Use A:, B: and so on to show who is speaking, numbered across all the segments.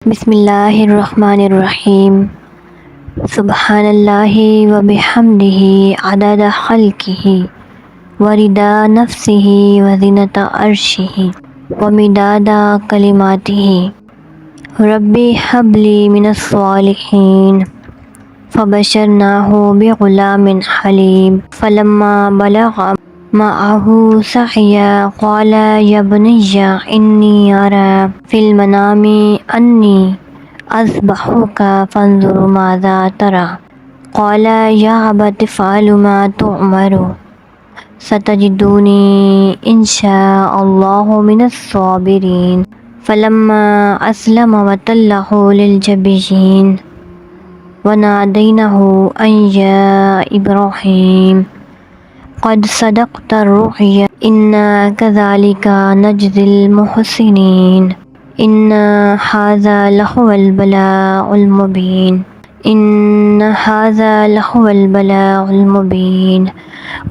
A: بسم اللہ الرحمن الرحیم۔ سبحان اللہ و بحمدہ عدد خلقہ ورضا نفسہ وزنۃ عرشہ ومداد کلماتہ رب ہب لی من الصالحین فبشرناہ بغلام حلیم فلما بلغ معہ السعی قال یا بنی انی اری فی المنام انی اذبحک فانظر ماذا تری قال یا ابت افعل ما تؤمر ستجدنی ان شاء اللہ من الصابرین فلما اسلم وتلہ للجبین ونادیناہ ان یا ابراہیم قد صدقت الرؤیا انا کذلک نجزی المحسنین ان ھذا لہو البلاء المبین ان ھذا لہو البلاء المبین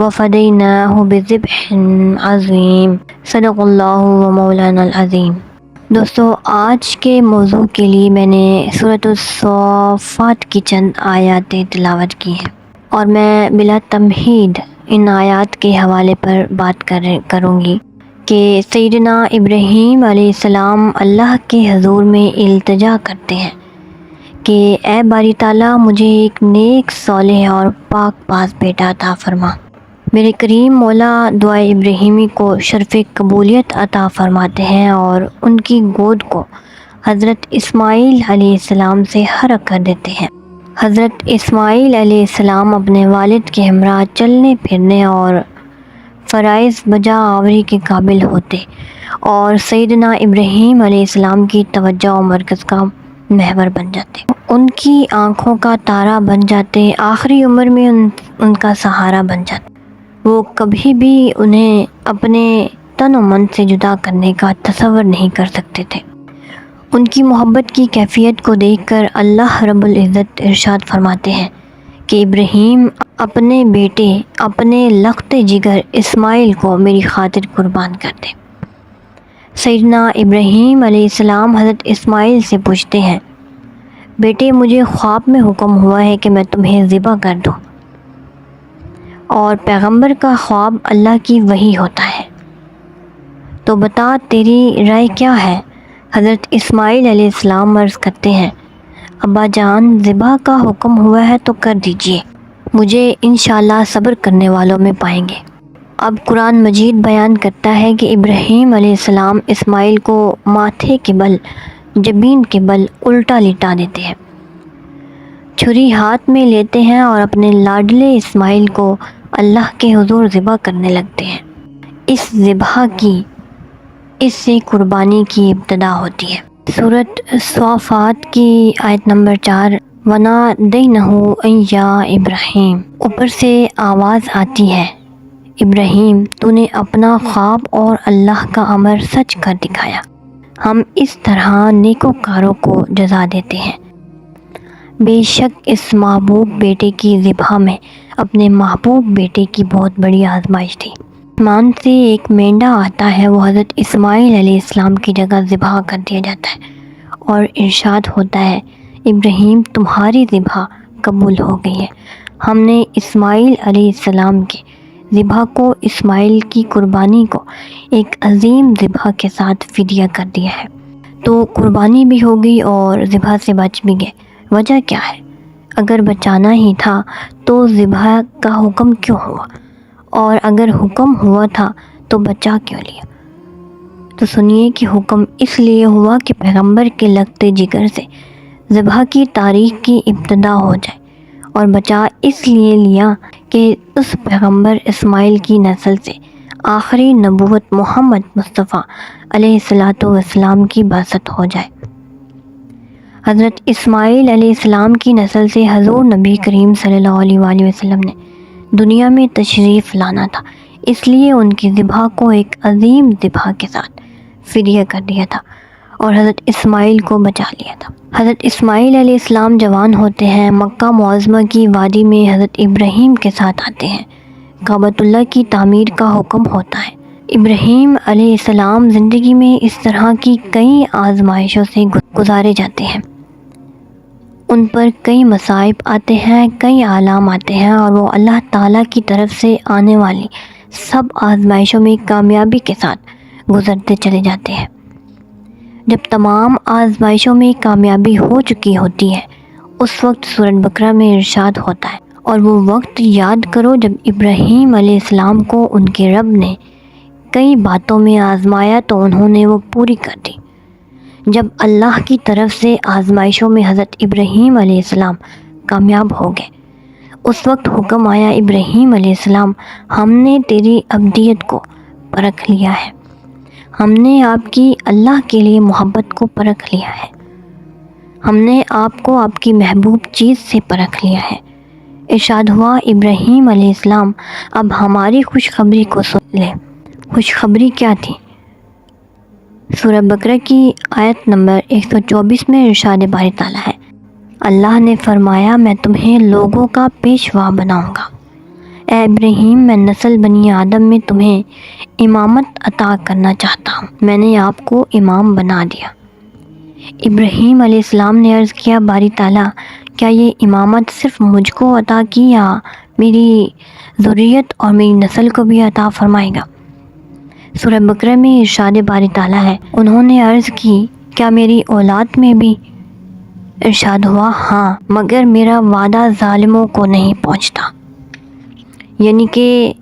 A: وفدیناہ بذبح عظیم صدق اللہ و مولانا العظیم۔ دوستو، آج کے موضوع کے لیے میں نے سورۃ الصافات کی چند آیات تلاوت کی ہیں اور میں بلا تمہید ان آیات کے حوالے پر بات کروں گی کہ سیدنا ابراہیم علیہ السلام اللہ کے حضور میں التجا کرتے ہیں کہ اے باری تعالیٰ، مجھے ایک نیک صالح اور پاک پاس بیٹا عطا فرما۔ میرے کریم مولا دعائے ابراہیمی کو شرف قبولیت عطا فرماتے ہیں اور ان کی گود کو حضرت اسماعیل علیہ السلام سے حرک کر دیتے ہیں۔ حضرت اسماعیل علیہ السلام اپنے والد کے ہمراہ چلنے پھرنے اور فرائض بجا آوری کے قابل ہوتے اور سیدنا ابراہیم علیہ السلام کی توجہ و مرکز کا محور بن جاتے، ان کی آنکھوں کا تارا بن جاتے، آخری عمر میں ان کا سہارا بن جاتے۔ وہ کبھی بھی انہیں اپنے تن و من سے جدا کرنے کا تصور نہیں کر سکتے تھے۔ ان کی محبت کی کیفیت کو دیکھ کر اللہ رب العزت ارشاد فرماتے ہیں کہ ابراہیم اپنے بیٹے، اپنے لخت جگر اسماعیل کو میری خاطر قربان کر دے۔ سیدنا ابراہیم علیہ السلام حضرت اسماعیل سے پوچھتے ہیں، بیٹے مجھے خواب میں حکم ہوا ہے کہ میں تمہیں ذبح کر دوں، اور پیغمبر کا خواب اللہ کی وحی ہوتا ہے، تو بتا تیری رائے کیا ہے؟ حضرت اسماعیل علیہ السلام عرض کرتے ہیں، ابا جان، ذبح کا حکم ہوا ہے تو کر دیجئے، مجھے انشاءاللہ صبر کرنے والوں میں پائیں گے۔ اب قرآن مجید بیان کرتا ہے کہ ابراہیم علیہ السلام اسماعیل کو ماتھے کے بل، جبین کے بل الٹا لٹا دیتے ہیں، چھری ہاتھ میں لیتے ہیں اور اپنے لاڈلے اسماعیل کو اللہ کے حضور ذبح کرنے لگتے ہیں۔ اس ذبح کی، اس سے قربانی کی ابتدا ہوتی ہے۔ سورۃ صافات کی آیت نمبر 4، وَنَادَيْنَاهُ أَن يَا ابراہیم، اوپر سے آواز آتی ہے، ابراہیم تو نے اپنا خواب اور اللہ کا امر سچ کر دکھایا، ہم اس طرح نیکوکاروں کو جزا دیتے ہیں۔ بے شک اس محبوب بیٹے کی ذبح میں اپنے محبوب بیٹے کی بہت بڑی آزمائش تھی۔ آسمان سے ایک مینڈا آتا ہے، وہ حضرت اسماعیل علیہ السلام کی جگہ ذبح کر دیا جاتا ہے اور ارشاد ہوتا ہے، ابراہیم تمہاری ذبح قبول ہو گئی ہے، ہم نے اسماعیل علیہ السلام کے ذبح کو، اسماعیل کی قربانی کو ایک عظیم ذبح کے ساتھ فدیہ کر دیا ہے۔ تو قربانی بھی ہو گئی اور ذبح سے بچ بھی گئے۔ وجہ کیا ہے؟ اگر بچانا ہی تھا تو ذبح کا حکم کیوں ہوا؟ اور اگر حکم ہوا تھا تو بچا کیوں لیا؟ تو سنیے کہ حکم اس لیے ہوا کہ پیغمبر کے لگتے جگر سے ذبح کی تاریخ کی ابتدا ہو جائے، اور بچا اس لیے لیا کہ اس پیغمبر اسماعیل کی نسل سے آخری نبوت محمد مصطفیٰ علیہ السلام کی بعثت ہو جائے۔ حضرت اسماعیل علیہ السلام کی نسل سے حضور نبی کریم صلی اللہ علیہ وآلہ وسلم نے دنیا میں تشریف لانا تھا، اس لیے ان کی ذبح کو ایک عظیم ذبح کے ساتھ فدیہ کر دیا تھا اور حضرت اسماعیل کو بچا لیا تھا۔ حضرت اسماعیل علیہ السلام جوان ہوتے ہیں، مکہ معظمہ کی وادی میں حضرت ابراہیم کے ساتھ آتے ہیں، کعبۃ اللہ کی تعمیر کا حکم ہوتا ہے۔ ابراہیم علیہ السلام زندگی میں اس طرح کی کئی آزمائشوں سے گزارے جاتے ہیں، ان پر کئی مصائب آتے ہیں، کئی آلام آتے ہیں، اور وہ اللہ تعالیٰ کی طرف سے آنے والی سب آزمائشوں میں کامیابی کے ساتھ گزرتے چلے جاتے ہیں۔ جب تمام آزمائشوں میں کامیابی ہو چکی ہوتی ہے، اس وقت سورۃ بقرہ میں ارشاد ہوتا ہے، اور وہ وقت یاد کرو جب ابراہیم علیہ السلام کو ان کے رب نے کئی باتوں میں آزمایا تو انہوں نے وہ پوری کر دی۔ جب اللہ کی طرف سے آزمائشوں میں حضرت ابراہیم علیہ السلام کامیاب ہو گئے، اس وقت حکم آیا، ابراہیم علیہ السلام، ہم نے تیری عبدیت کو پرکھ لیا ہے، ہم نے آپ کی اللہ کے لیے محبت کو پرکھ لیا ہے، ہم نے آپ کو آپ کی محبوب چیز سے پرکھ لیا ہے۔ ارشاد ہوا، ابراہیم علیہ السلام، اب ہماری خوشخبری کو سن لے۔ خوشخبری کیا تھی؟ سورہ بقرہ کی آیت نمبر 124 میں ارشاد باری تعالیٰ ہے، اللہ نے فرمایا، میں تمہیں لوگوں کا پیشوا بناؤں گا۔ اے ابراہیم، میں نسل بنی آدم میں تمہیں امامت عطا کرنا چاہتا ہوں، میں نے آپ کو امام بنا دیا۔ ابراہیم علیہ السلام نے عرض کیا، باری تعالیٰ، کیا یہ امامت صرف مجھ کو عطا کی یا میری ذریت اور میری نسل کو بھی عطا فرمائے گا؟ سورہ بقرہ میں ارشاد باری تعالیٰ ہے، انہوں نے عرض کی، کیا میری اولاد میں بھی؟ ارشاد ہوا، ہاں، مگر میرا وعدہ ظالموں کو نہیں پہنچتا۔ یعنی کہ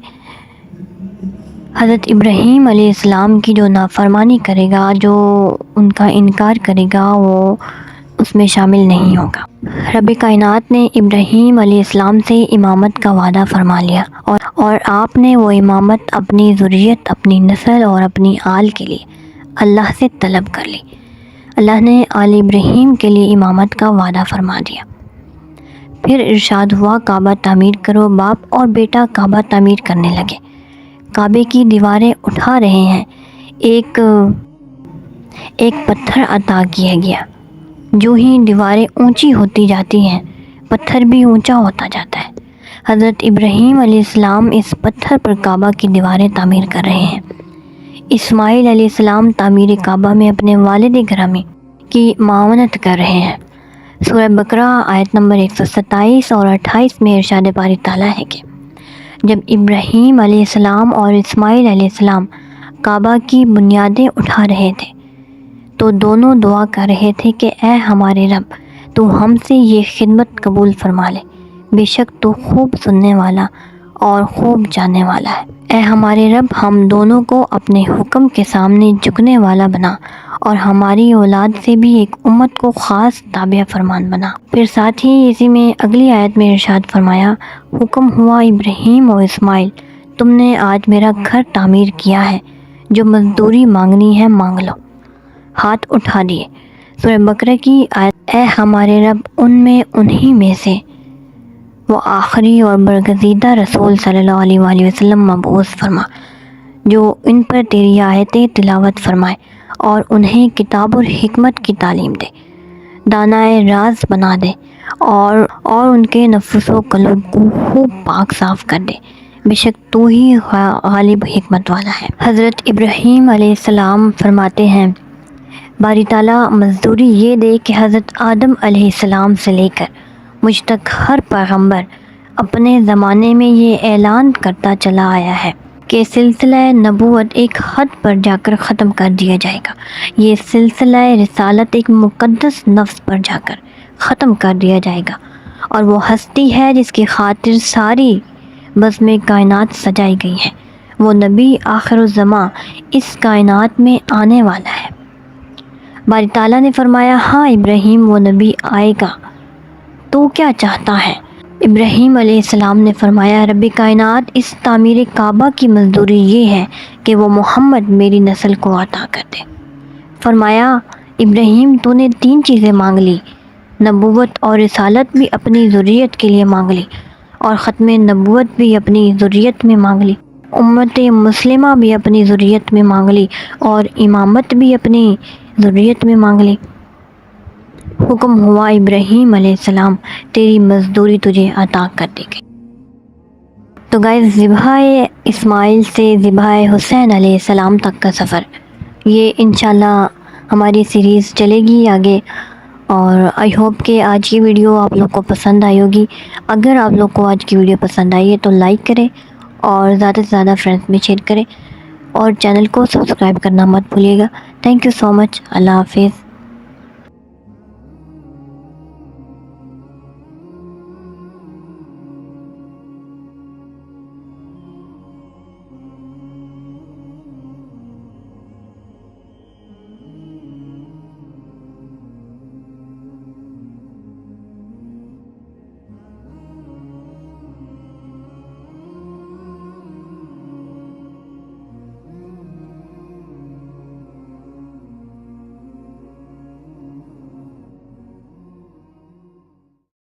A: حضرت ابراہیم علیہ السلام کی جو نافرمانی کرے گا، جو ان کا انکار کرے گا، وہ اس میں شامل نہیں ہوگا۔ رب کائنات نے ابراہیم علیہ السلام سے امامت کا وعدہ فرما لیا، اور آپ نے وہ امامت اپنی ذریت، اپنی نسل اور اپنی آل کے لیے اللہ سے طلب کر لی۔ اللہ نے آل ابراہیم کے لیے امامت کا وعدہ فرما دیا۔ پھر ارشاد ہوا، کعبہ تعمیر کرو۔ باپ اور بیٹا کعبہ تعمیر کرنے لگے، کعبے کی دیواریں اٹھا رہے ہیں۔ ایک پتھر عطا کیا گیا، جو ہی دیواریں اونچی ہوتی جاتی ہیں، پتھر بھی اونچا ہوتا جاتا ہے۔ حضرت ابراہیم علیہ السلام اس پتھر پر کعبہ کی دیواریں تعمیر کر رہے ہیں۔ اسماعیل علیہ السلام تعمیر کعبہ میں اپنے والد گرامی کی معاونت کر رہے ہیں۔ سورہ بقرہ آیت نمبر 127 اور 28 میں ارشاد باری تعالیٰ ہے کہ جب ابراہیم علیہ السلام اور اسماعیل علیہ السلام کعبہ کی بنیادیں اٹھا رہے تھے تو دونوں دعا کر رہے تھے کہ اے ہمارے رب، تو ہم سے یہ خدمت قبول فرما لے، بے شک تو خوب سننے والا اور خوب جاننے والا ہے۔ اے ہمارے رب، ہم دونوں کو اپنے حکم کے سامنے جھکنے والا بنا، اور ہماری اولاد سے بھی ایک امت کو خاص تابع فرمان بنا۔ پھر ساتھ ہی اسی میں اگلی آیت میں ارشاد فرمایا، حکم ہوا، ابراہیم و اسماعیل، تم نے آج میرا گھر تعمیر کیا ہے، جو مزدوری مانگنی ہے مانگ لو۔ ہاتھ اٹھا دیے۔ سورہ بقرہ کی آیت، اے ہمارے رب، انہی میں سے وہ آخری اور برگزیدہ رسول صلی اللہ علیہ وآلہ وسلم مبعوث فرما، جو ان پر تیری آیتیں تلاوت فرمائے اور انہیں کتاب اور حکمت کی تعلیم دے، دانائے راز بنا دے، اور ان کے نفس و قلب کو خوب پاک صاف کر دے، بے شک تو ہی غالب حکمت والا ہے۔ حضرت ابراہیم علیہ السلام فرماتے ہیں، باری تعالیٰ مزدوری یہ دے کہ حضرت آدم علیہ السلام سے لے کر مجھ تک ہر پیغمبر اپنے زمانے میں یہ اعلان کرتا چلا آیا ہے کہ سلسلہ نبوت ایک حد پر جا کر ختم کر دیا جائے گا، یہ سلسلہ رسالت ایک مقدس نفس پر جا کر ختم کر دیا جائے گا، اور وہ ہستی ہے جس کی خاطر ساری بزم کائنات سجائی گئی ہے، وہ نبی آخر الزماں اس کائنات میں آنے والا ہے۔ باری تعالیٰ نے فرمایا، ہاں ابراہیم، وہ نبی آئے گا، تو کیا چاہتا ہے؟ ابراہیم علیہ السلام نے فرمایا، رب کائنات، اس تعمیر کعبہ کی مزدوری یہ ہے کہ وہ محمد میری نسل کو عطا کر دے۔ فرمایا، ابراہیم، تو نے 3 چیزیں مانگ لی، نبوت اور رسالت بھی اپنی ذریت کے لیے مانگ لی، اور ختم نبوت بھی اپنی ذریت میں مانگ لی، امت مسلمہ بھی اپنی ذریت میں مانگ لی، اور امامت بھی اپنی ذریت میں مانگ لی۔ حکم ہوا، ابراہیم علیہ السلام، تیری مزدوری تجھے عطا کر دی گئی۔ تو گائز، ذبح اسماعیل سے ذبح حسین علیہ السلام تک کا سفر، یہ انشاءاللہ ہماری سیریز چلے گی آگے، اور آئی ہوپ کہ آج کی ویڈیو آپ لوگ کو پسند آئی ہوگی۔ اگر آپ لوگ کو آج کی ویڈیو پسند آئی ہے تو لائک کریں اور زیادہ سے زیادہ فرینڈس میں شیئر کریں، اور چینل کو سبسکرائب کرنا مت بھولیے گا۔ تھینک یو سو مچ۔ اللہ حافظ۔